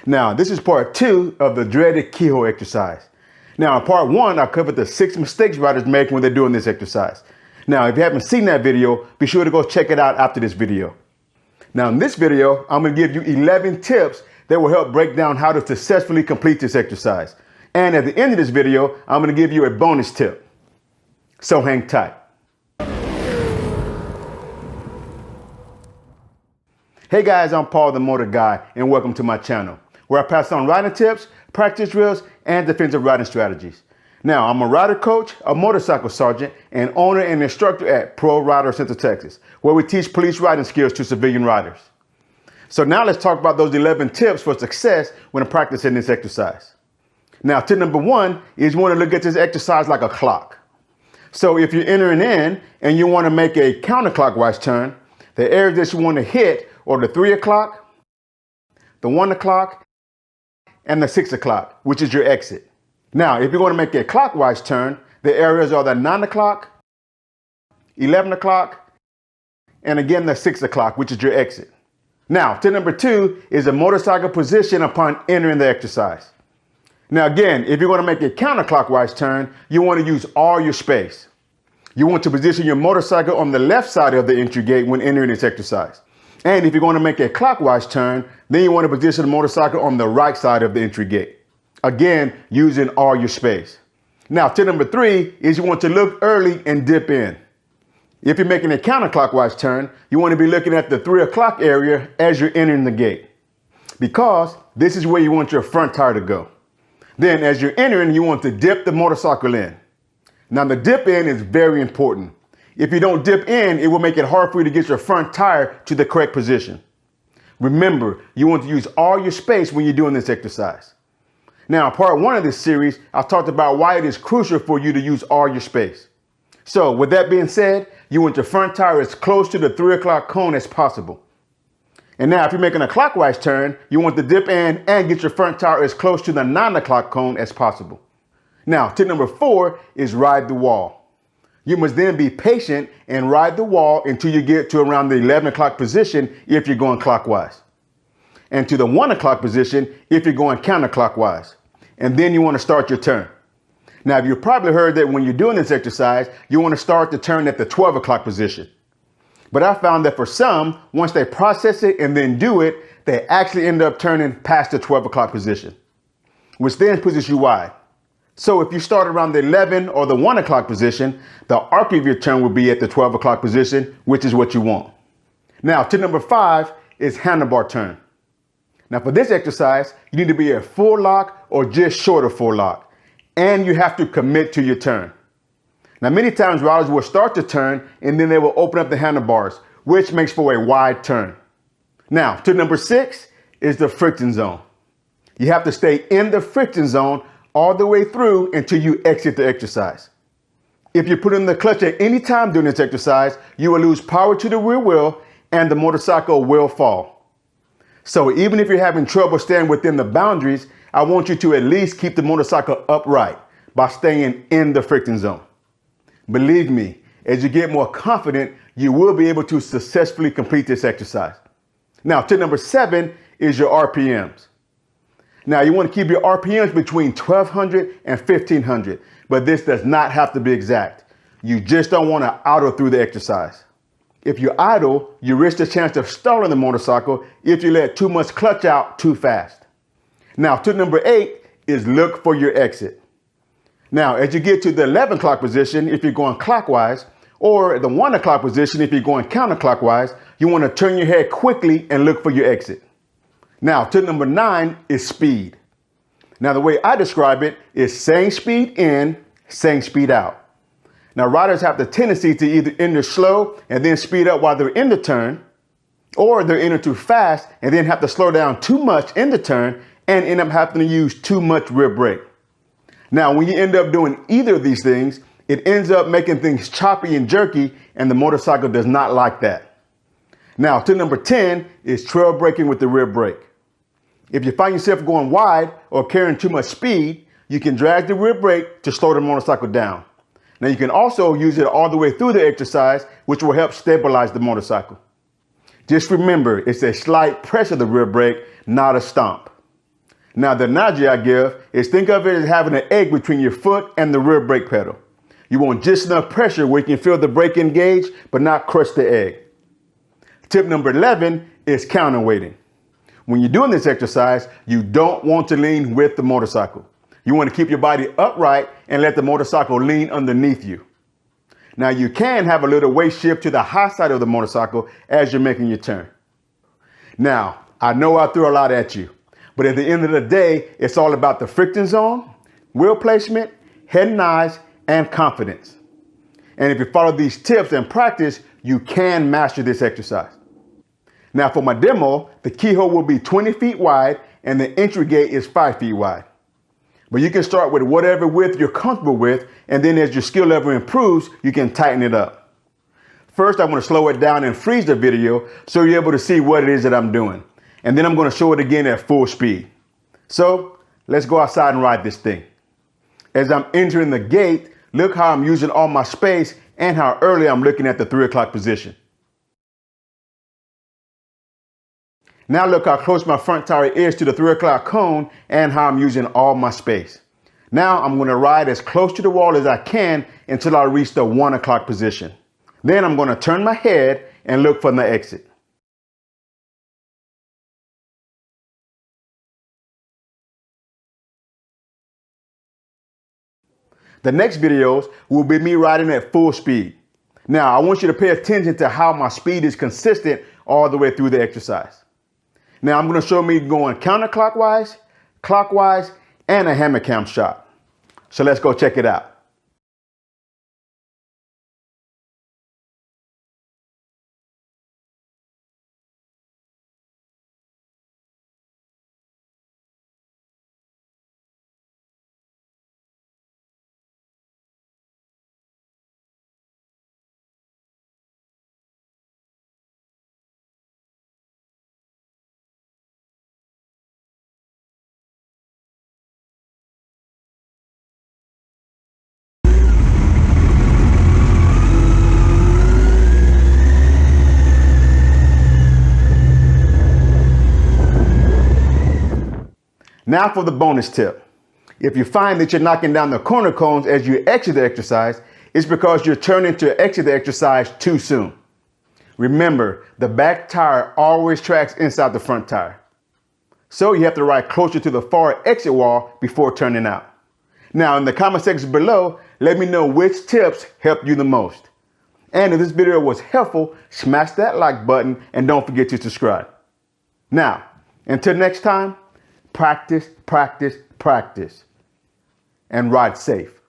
Now, this is part 2 of the dreaded keyhole exercise. Now, in part 1, I covered the 6 mistakes riders make when they're doing this exercise. Now, if you haven't seen that video, be sure to go check it out after this video. Now, in this video, I'm going to give you 11 tips that will help break down how to successfully complete this exercise. And at the end of this video, I'm going to give you a bonus tip. So hang tight. Hey guys, I'm Paul the Motor Guy, and welcome to my channel, where I pass on riding tips, practice drills, and defensive riding strategies. Now, I'm a rider coach, a motorcycle sergeant, and owner and instructor at Pro Rider Central Texas, where we teach police riding skills to civilian riders. So now let's talk about those 11 tips for success when practicing this exercise. Now, tip number 1 is you want to look at this exercise like a clock. So if you're entering in and you want to make a counterclockwise turn, the areas that you want to hit are the 3 o'clock, the 1 o'clock, and the 6 o'clock, which is your exit. Now, if you're going to make a clockwise turn, the areas are the 9 o'clock, 11 o'clock, and again the 6 o'clock, which is your exit. Now, tip number 2 is a motorcycle position upon entering the exercise. Now, again, if you're going to make a counterclockwise turn, you want to use all your space. You want to position your motorcycle on the left side of the entry gate when entering this exercise. And if you're going to make a clockwise turn, then you want to position the motorcycle on the right side of the entry gate. Again, using all your space. Now, tip number 3 is you want to look early and dip in. If you're making a counterclockwise turn, you want to be looking at the 3 o'clock area as you're entering the gate, because this is where you want your front tire to go. Then as you're entering, you want to dip the motorcycle in. Now, the dip in is very important. If you don't dip in, it will make it hard for you to get your front tire to the correct position. Remember, you want to use all your space when you're doing this exercise. Now, in part 1 of this series, I talked about why it is crucial for you to use all your space. So with that being said, you want your front tire as close to the 3 o'clock cone as possible. And now if you're making a clockwise turn, you want to dip in and get your front tire as close to the 9 o'clock cone as possible. Now, tip number 4 is ride the wall. You must then be patient and ride the wall until you get to around the 11 o'clock position if you're going clockwise, and to the 1 o'clock position if you're going counterclockwise. And then you want to start your turn. Now, you've probably heard that when you're doing this exercise, you want to start the turn at the 12 o'clock position. But I found that for some, once they process it and then do it, they actually end up turning past the 12 o'clock position, which then pushes you wide. So if you start around the 11 or the 1 o'clock position, the arc of your turn will be at the 12 o'clock position, which is what you want. Now, tip number 5 is handlebar turn. Now, for this exercise, you need to be a full lock or just short of full lock, and you have to commit to your turn. Now, many times riders will start the turn and then they will open up the handlebars, which makes for a wide turn. Now, tip number 6 is the friction zone. You have to stay in the friction zone all the way through until you exit the exercise. If you put in the clutch at any time during this exercise, you will lose power to the rear wheel and the motorcycle will fall. So even if you're having trouble staying within the boundaries, I want you to at least keep the motorcycle upright by staying in the friction zone. Believe me, as you get more confident, you will be able to successfully complete this exercise. Now, tip number 7 is your RPMs. Now, you want to keep your RPMs between 1200 and 1500, but this does not have to be exact. You just don't want to idle through the exercise. If you idle, you risk the chance of stalling the motorcycle if you let too much clutch out too fast. Now, tip number 8 is look for your exit. Now, as you get to the 11 o'clock position, if you're going clockwise, or the 1 o'clock position, if you're going counterclockwise, you want to turn your head quickly and look for your exit. Now, tip number 9 is speed. Now, the way I describe it is same speed in, same speed out. Now, riders have the tendency to either enter slow and then speed up while they're in the turn, or they're enter too fast and then have to slow down too much in the turn and end up having to use too much rear brake. Now, when you end up doing either of these things, it ends up making things choppy and jerky, and the motorcycle does not like that. Now, tip number 10 is trail braking with the rear brake. If you find yourself going wide or carrying too much speed, you can drag the rear brake to slow the motorcycle down. Now, you can also use it all the way through the exercise, which will help stabilize the motorcycle. Just remember, it's a slight press of the rear brake, not a stomp. Now, the analogy I give is think of it as having an egg between your foot and the rear brake pedal. You want just enough pressure where you can feel the brake engage, but not crush the egg. Tip number 11 is counterweighting. When you're doing this exercise, you don't want to lean with the motorcycle. You want to keep your body upright and let the motorcycle lean underneath you. Now, you can have a little weight shift to the high side of the motorcycle as you're making your turn. Now, I know I threw a lot at you, but at the end of the day, it's all about the friction zone, wheel placement, head and eyes, and confidence. And if you follow these tips and practice, you can master this exercise. Now, for my demo, the keyhole will be 20 feet wide and the entry gate is 5 feet wide. But you can start with whatever width you're comfortable with, and then as your skill level improves, you can tighten it up. First, I'm going to slow it down and freeze the video so you're able to see what it is that I'm doing. And then I'm going to show it again at full speed. So let's go outside and ride this thing. As I'm entering the gate, look how I'm using all my space and how early I'm looking at the 3 o'clock position. Now look how close my front tire is to the 3 o'clock cone and how I'm using all my space. Now I'm going to ride as close to the wall as I can until I reach the 1 o'clock position. Then I'm going to turn my head and look for the exit. The next videos will be me riding at full speed. Now I want you to pay attention to how my speed is consistent all the way through the exercise. Now I'm going to show me going counterclockwise, clockwise, and a hammer cam shot. So let's go check it out. Now for the bonus tip. If you find that you're knocking down the corner cones as you exit the exercise, it's because you're turning to exit the exercise too soon. Remember, the back tire always tracks inside the front tire. So you have to ride closer to the far exit wall before turning out. Now in the comment section below, let me know which tips helped you the most. And if this video was helpful, smash that like button and don't forget to subscribe. Now, until next time, practice, practice, practice, and ride safe.